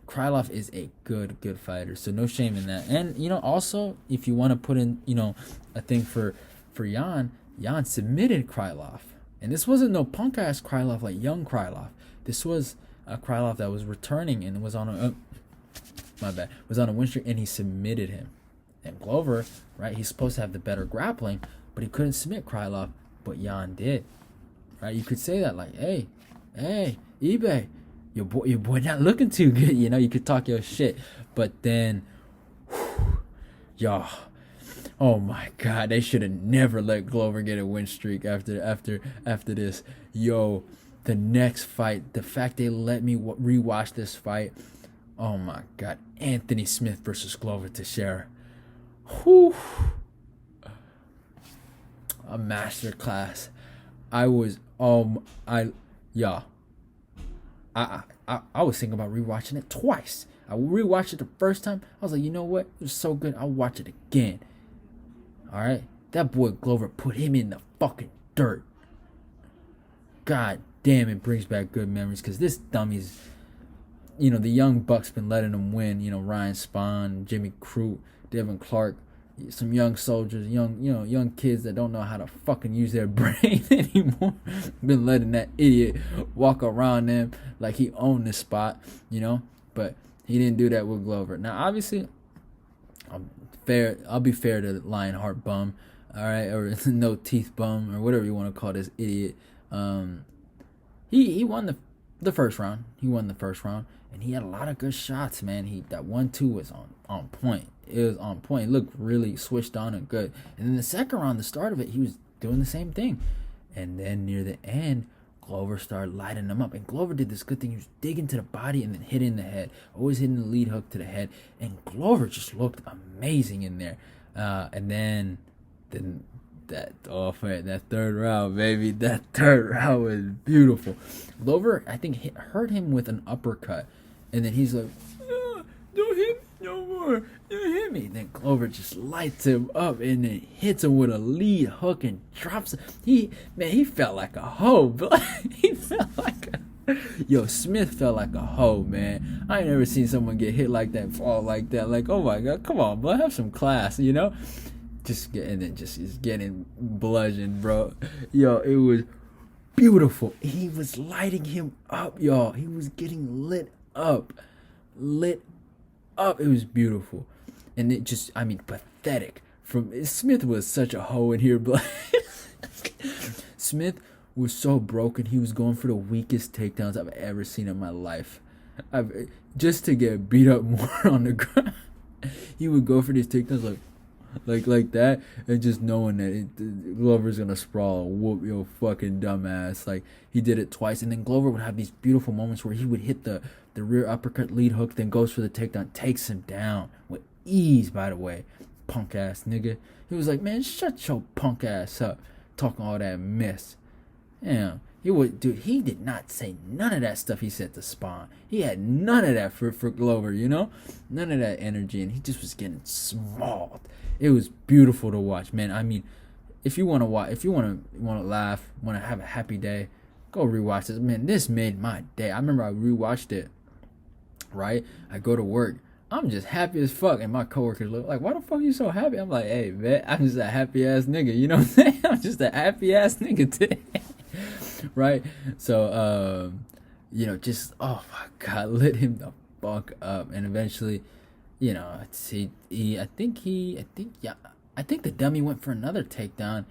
Krylov is a good fighter, so no shame in that. And, also, if you want to put in, a thing for Jan submitted Krylov. And this wasn't no punk-ass Krylov like young Krylov. This was a Krylov that was returning and was on a win streak, and he submitted him. And Glover, right, he's supposed to have the better grappling, but he couldn't submit Krylov, but Jan did. Right? You could say that like, hey, eBay, your boy not looking too good. You could talk your shit, but then, y'all, oh my God, they should have never let Glover get a win streak after this. Yo, the next fight, the fact they let me rewatch this fight, oh my God, Anthony Smith versus Glover Teixeira. Whew. A masterclass. I was thinking about rewatching it twice. I rewatched it the first time. I was like, you know what? It was so good. I'll watch it again. All right, that boy Glover put him in the fucking dirt. God damn, it brings back good memories, because this dummy's, the young bucks been letting him win. Ryan Spahn, Jimmy Crute, Devin Clark, some young soldiers, young kids that don't know how to fucking use their brain anymore. Been letting that idiot walk around them like he owned the spot, But he didn't do that with Glover. Now, obviously, I'll be fair to Lionheart Bum, all right, or No Teeth Bum, or whatever you want to call this idiot. He won the first round. He won the first round, and he had a lot of good shots, man. That 1-2 was on point. It was on point. It looked really switched on and good. And then the second round, the start of it, he was doing the same thing. And then near the end, Glover started lighting him up. And Glover did this good thing. He was digging to the body and then hitting the head. Always hitting the lead hook to the head. And Glover just looked amazing in there. And then that third round, baby. That third round was beautiful. Glover, I think, hurt him with an uppercut. And then he's like, don't hit me no more. Don't hit me. Then Glover just lights him up and then hits him with a lead hook and drops him. He felt like a hoe. He felt like Smith felt like a hoe, man. I ain't never seen someone get hit like that, fall like that. Like, oh my God, come on, bro, have some class, Just getting bludgeoned, bro. Yo, it was beautiful. He was lighting him up, y'all. He was getting lit up. It was beautiful. And it just, pathetic. Smith was such a hoe in here, but Smith was so broken. He was going for the weakest takedowns I've ever seen in my life. Just to get beat up more on the ground. He would go for these takedowns like that, and just knowing that Glover's gonna sprawl and whoop your fucking dumbass. Like, he did it twice, and then Glover would have these beautiful moments where he would hit the rear uppercut lead hook, then goes for the takedown, takes him down with ease, by the way. Punk ass nigga. He was like, man, shut your punk ass up, talking all that mess. Yeah, he did not say none of that stuff he said to Spawn. He had none of that for Glover, none of that energy, and he just was getting smalled. It was beautiful to watch, man. If you want to watch, if you want to laugh, want to have a happy day, go rewatch this. Man, this made my day. I remember I rewatched it. Right, I go to work. I'm just happy as fuck, and my coworkers look like, "Why the fuck are you so happy?" I'm like, "Hey, man, I'm just a happy ass nigga." You know what I'm saying? I'm just a happy ass nigga today. Right? So, just, oh my God, lit him the fuck up. And eventually, you know, I think the dummy went for another takedown,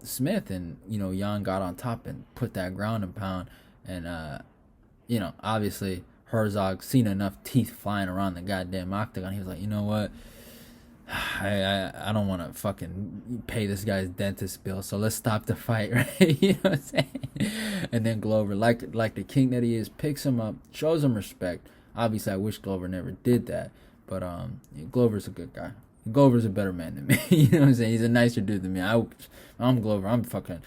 Smith, and you know, Jan got on top and put that ground and pound, and you know, obviously Herzog seen enough teeth flying around the goddamn octagon. He was like, you know what? I don't want to fucking pay this guy's dentist bill, so let's stop the fight, right? You know what I'm saying? And then Glover, like the king that he is, picks him up, shows him respect. Obviously, I wish Glover never did that, but Glover's a good guy. Glover's a better man than me. You know what I'm saying? He's a nicer dude than me. I'm Glover. I'm fucking.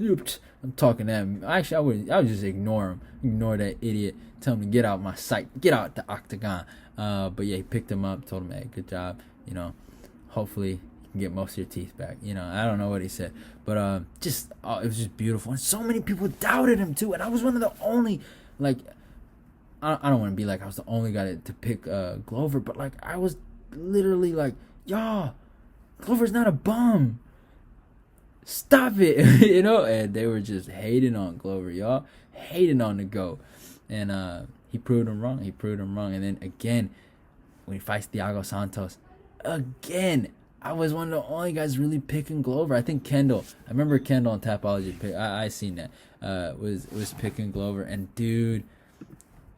I'm talking at him. Actually, I would just ignore him. Ignore that idiot. Tell him to get out my sight. Get out the octagon. But yeah, he picked him up. Told him, hey, good job. You know, hopefully you can get most of your teeth back. You know, I don't know what he said, but it was just beautiful. And so many people doubted him too. And I was one of the only, like, I don't want to be like I was the only guy to pick Glover, but like I was literally like, y'all, Glover's not a bum. Stop it. You know, and they were just hating on Glover, y'all. Hating on the GOAT. And he proved them wrong. And then again, when he fights Thiago Santos, again, I was one of the only guys really picking Glover. I think Kendall. I remember Kendall on Tapology. I seen that. Was picking Glover. And dude,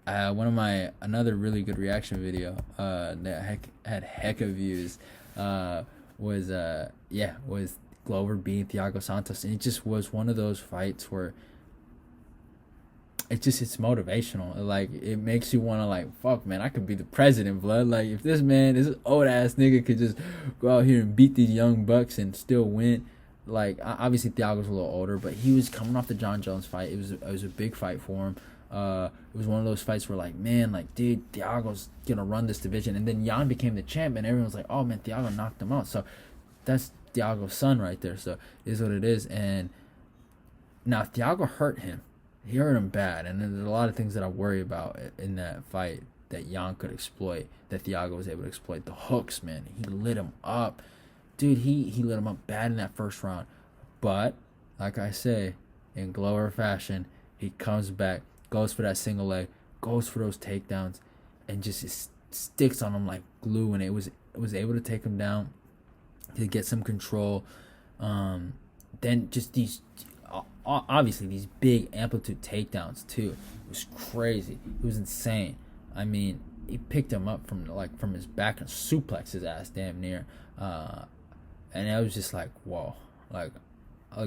another really good reaction video that had heck of views was Glover beating Thiago Santos. And it just was one of those fights where it's motivational. Like, it makes you want to, like, fuck, man, I could be the president, blood. Like, if this old ass nigga could just go out here and beat these young bucks and still win. Like, obviously Thiago's a little older, but he was coming off the John Jones fight. It was a big fight for him. It was one of those fights where, like, man, like, dude, Thiago's gonna run this division. And then Jan became the champ, and everyone's like, oh man, Thiago knocked him out. So that's Thiago's son right there. So it is what it is. And now Thiago hurt him. He hurt him bad, and there's a lot of things that I worry about in that fight that Jan could exploit, that Thiago was able to exploit. The hooks, man. He lit him up. Dude, he lit him up bad in that first round. But, like I say, in Glover fashion, he comes back, goes for that single leg, goes for those takedowns, and just sticks on him like glue, and it was able to take him down, to get some control. Then just these... obviously these big amplitude takedowns too. It was crazy. It was insane. I mean, he picked him up from his back and suplexed his ass damn near. And I was just like, whoa, like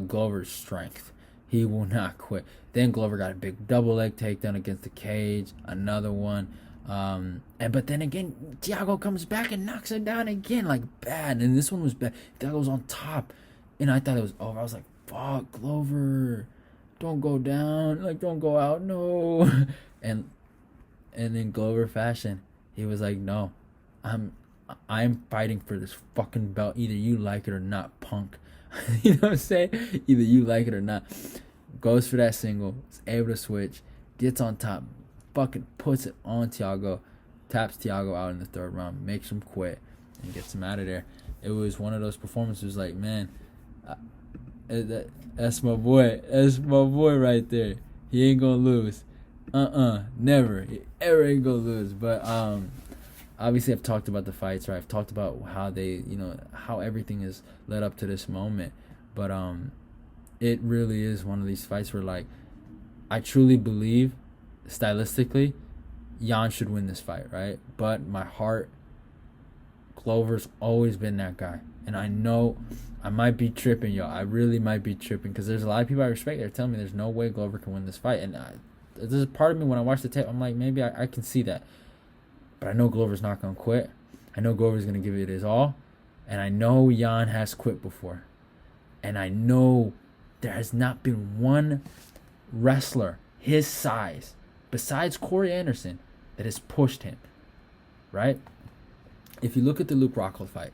Glover's strength. He will not quit. Then Glover got a big double leg takedown against the cage, another one. But then again, Thiago comes back and knocks him down again, like bad. And this one was bad. Thiago was on top, and I thought it was over. I was like, fuck, Glover, don't go down, like, don't go out, no. and in Glover fashion, he was like, no, I'm fighting for this fucking belt, either you like it or not, punk. You know what I'm saying? Either you like it or not. Goes for that single, is able to switch, gets on top, fucking puts it on Thiago, taps Thiago out in the third round, makes him quit, and gets him out of there. It was one of those performances like, man, that's my boy. That's my boy right there. He ain't gonna lose. Never. He ever ain't gonna lose. But obviously I've talked about the fights, right? I've talked about how they, you know, how everything is led up to this moment. But it really is one of these fights where, like, I truly believe stylistically Jan should win this fight, right? But my heart, Glover's always been that guy. And I know I might be tripping, y'all. I really might be tripping, because there's a lot of people I respect that are telling me there's no way Glover can win this fight. And there's a part of me when I watch the tape, I'm like, maybe I can see that. But I know Glover's not going to quit. I know Glover's going to give it his all. And I know Jan has quit before. And I know there has not been one wrestler his size, besides Corey Anderson, that has pushed him. Right? If you look at the Luke Rockhold fight,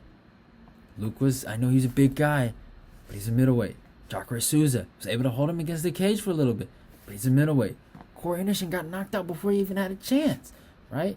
I know he's a big guy, but he's a middleweight. Jacare Souza was able to hold him against the cage for a little bit, but he's a middleweight. Corey Anderson got knocked out before he even had a chance, right?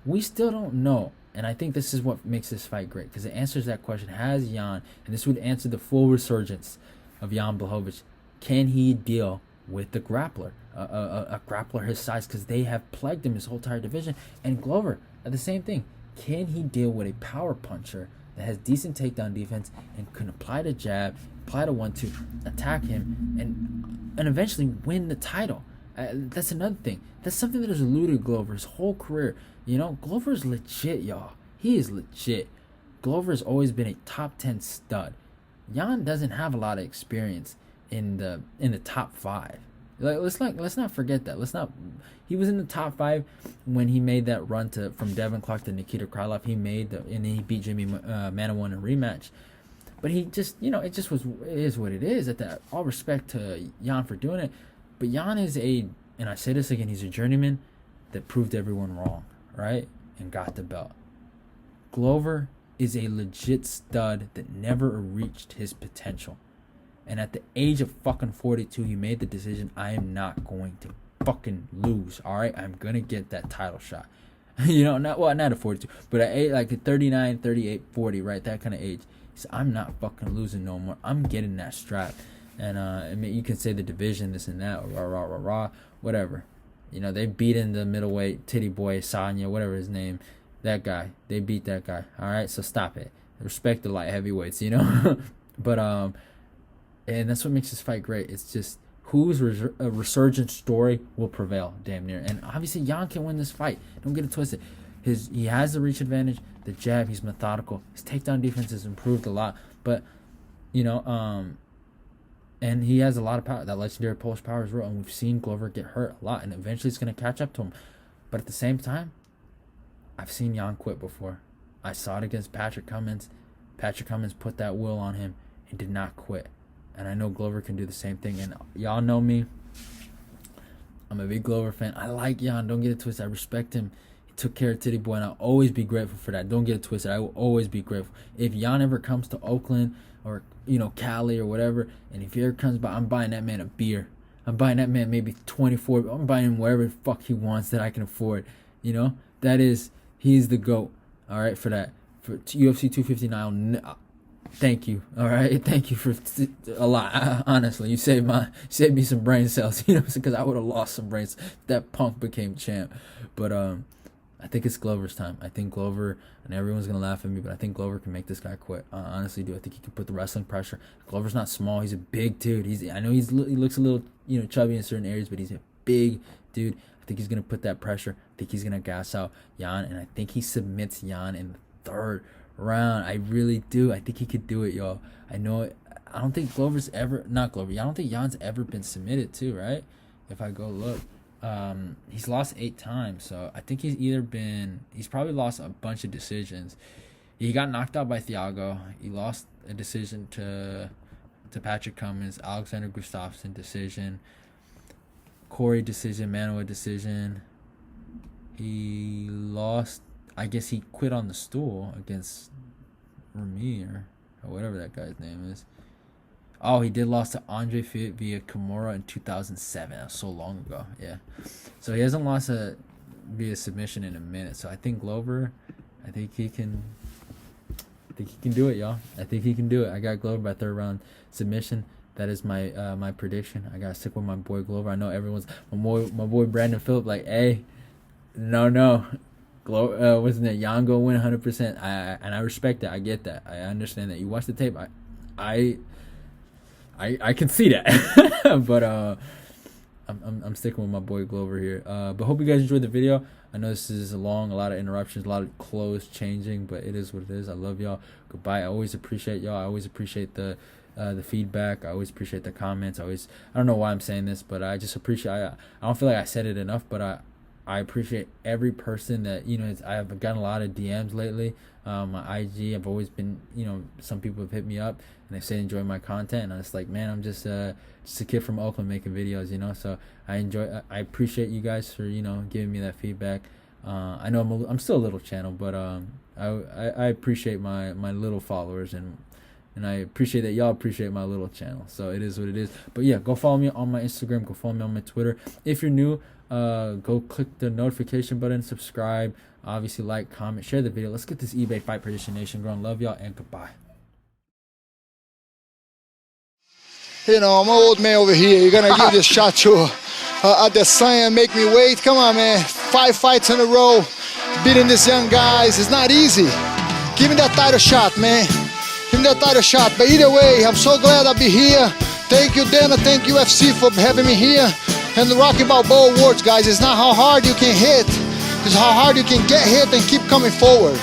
We still don't know, and I think this is what makes this fight great, because it answers that question. Has Jan, and this would answer the full resurgence of Jan Błachowicz, can he deal with the grappler, a grappler his size, because they have plagued him his whole entire division, and Glover, At the same thing, can he deal with a power puncher that has decent takedown defense and can apply the jab, apply the 1-2, attack him, and eventually win the title? That's another thing. That's something that has eluded Glover his whole career. You know, Glover's legit, y'all. He is legit. Glover has always been a top 10 stud. Jan doesn't have a lot of experience in the top 5. Let's not forget that. He was in the top 5 when he made that run from Devin Clark to Nikita Krylov. And he beat Jimmy Manuwa in a rematch. But he just, it is what it is. All respect to Jan for doing it. But Jan is and I say this again, he's a journeyman that proved everyone wrong, right? And got the belt. Glover is a legit stud that never reached his potential. And at the age of fucking 42, he made the decision, I am not going to fucking lose, all right? I'm going to get that title shot. Not at 42, but at 39, 38, 40, right? That kind of age. He said, I'm not fucking losing no more. I'm getting that strap. And you can say the division, this and that, whatever. They beaten the middleweight titty boy, Sanya, whatever his name, that guy. They beat that guy. All right, so stop it. Respect the light heavyweights, But and that's what makes this fight great. It's just whose resurgent story will prevail, damn near. And obviously, Jan can win this fight. Don't get it twisted. He has the reach advantage, the jab. He's methodical. His takedown defense has improved a lot, but and he has a lot of power. That legendary Polish power is real, and we've seen Glover get hurt a lot, and eventually it's going to catch up to him. But at the same time, I've seen Jan quit before. I saw it against Patrick Cummins. Patrick Cummins put that will on him and did not quit. And I know Glover can do the same thing. And y'all know me. I'm a big Glover fan. I like Jan. Don't get it twisted. I respect him. He took care of Titty Boy, and I'll always be grateful for that. Don't get it twisted. I will always be grateful. If Jan ever comes to Oakland or, Cali or whatever, and if he ever comes by, I'm buying that man a beer. I'm buying that man maybe 24. I'm buying him whatever the fuck he wants that I can afford. He's the GOAT. All right, for that. For UFC 259, thank you. All right, thank you for a lot. Honestly, you saved me some brain cells. Because I would have lost some brains if that punk became champ. But I think it's Glover's time. I think Glover, and everyone's gonna laugh at me, but I think Glover can make this guy quit. I honestly do. I think he can put the wrestling pressure. Glover's not small. He's a big dude. I know he looks a little chubby in certain areas, but he's a big dude. I think he's gonna put that pressure. I think he's gonna gas out Jan, and I think he submits Jan in the 3rd round. I really do. I think he could do it, y'all. I know it. I don't think Glover's ever, not Glover, I don't think Jan's ever been submitted too, right? If I go look. He's lost 8 times, so I think he's probably lost a bunch of decisions. He got knocked out by Thiago. He lost a decision to Patrick Cummins, Alexander Gustafsson decision, Corey decision, Manuwa decision. He lost, I guess he quit on the stool against Ramir, or whatever that guy's name is. Oh, he did lost to Andre Fiat via Kimura in 2007. That was so long ago. Yeah. So he hasn't lost via submission in a minute. So I think Glover, I think he can do it, y'all. I think he can do it. I got Glover by 3rd round submission. That is my prediction. I got to stick with my boy Glover. I know everyone's, my boy Brandon Phillip, like, hey, no. Wasn't it Jan go win 100%? And I respect that. I get that. I understand that. You watch the tape. I can see that. But I'm sticking with my boy Glover here. But hope you guys enjoyed the video. I know this is long, a lot of interruptions, a lot of clothes changing, but it is what it is. I love y'all. Goodbye. I always appreciate y'all. I always appreciate the feedback. I always appreciate the comments. I don't know why I'm saying this, but I just appreciate. I don't feel like I said it enough, but I appreciate every person that, I have gotten a lot of DMs lately. My IG, I've always been, some people have hit me up and they say enjoy my content. And I was like, man, I'm just a kid from Oakland making videos, so I appreciate you guys for, giving me that feedback. I know I'm still a little channel, but I appreciate my little followers and I appreciate that y'all appreciate my little channel. So it is what it is. But yeah, go follow me on my Instagram. Go follow me on my Twitter. If you're new, go click the notification button, subscribe, obviously like, comment, share the video. Let's get this eBay Fight Prediction Nation growing. Love y'all and goodbye. I'm an old man over here. You're gonna give this shot to Adesanya, make me wait? Come on, man. 5 fights in a row. beating these young guys. It's not easy. Give me that title shot, man. Give me that title shot. But either way, I'm so glad I'll be here. Thank you, Dana. Thank UFC for having me here. And the Rocky Balboa Awards, guys. It's not how hard you can hit. It's how hard you can get hit and keep coming forward.